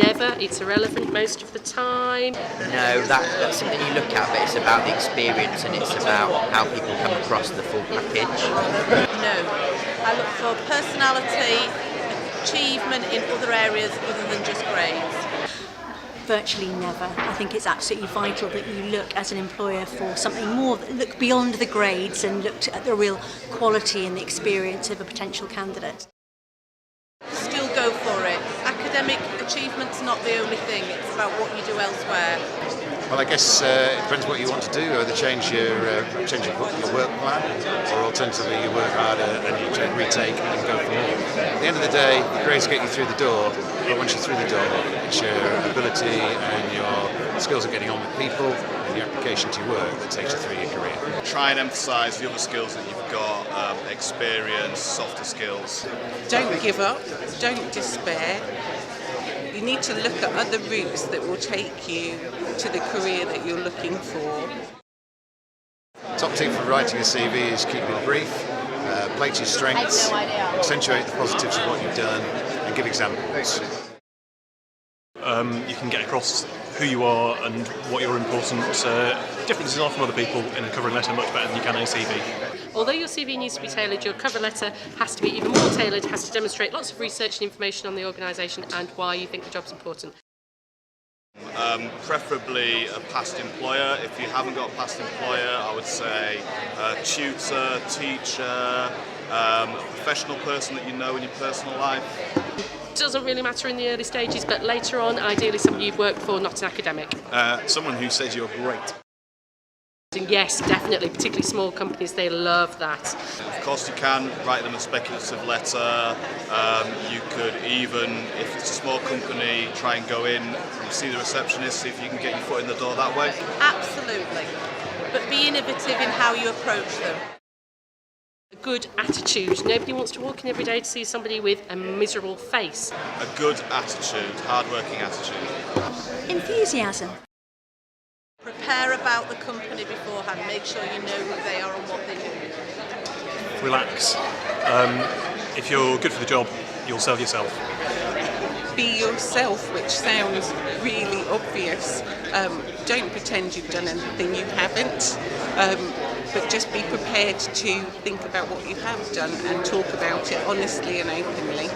Never. It's irrelevant most of the time. No, that's something you look at, but it's about the experience and it's about how people come across the full package. No. I look for personality, achievement in other areas other than just grades. Virtually never. I think it's absolutely vital that you look as an employer for something more, look beyond the grades and look at the real quality and the experience of a potential candidate. Still go for it. Academic achievement's not the only thing, it's about what you do elsewhere. Well, I guess it depends what you want to do. Either change your work plan, or alternatively you work harder and you retake and go for more. At the end of the day, the grades get you through the door, but once you're through the door, it's your ability and your skills of getting on with people and your application to work that takes you through your career. Try and emphasise the other skills that you've got, experience, softer skills. Don't give up, don't despair. You need to look at other routes that will take you to the career that you're looking for. Top tip for writing a CV is keep it brief, play to your strengths, accentuate the positives of what you've done, and give examples. You can get across who you are and what your important differences are from other people in a covering letter much better than you can in a CV. Although your CV needs to be tailored, your cover letter has to be even more tailored, has to demonstrate lots of research and information on the organisation and why you think the job's important. Preferably a past employer. If you haven't got a past employer, I would say a tutor, teacher, a professional person that you know in your personal life. Doesn't really matter in the early stages, but later on, ideally somebody you've worked for, not an academic. Someone who says you're great. Yes, definitely, particularly small companies, they love that. Of course you can write them a speculative letter. You could even, if it's a small company, try and go in and see the receptionist, see if you can get your foot in the door that way. Absolutely. But be innovative in how you approach them. A good attitude. Nobody wants to walk in every day to see somebody with a miserable face. A good attitude, hard-working attitude. Enthusiasm. Prepare about the company beforehand. Make sure you know who they are and what they do. Relax. If you're good for the job, you'll sell yourself. Be yourself, which sounds really obvious. Don't pretend you've done anything you haven't, but just be prepared to think about what you have done and talk about it honestly and openly.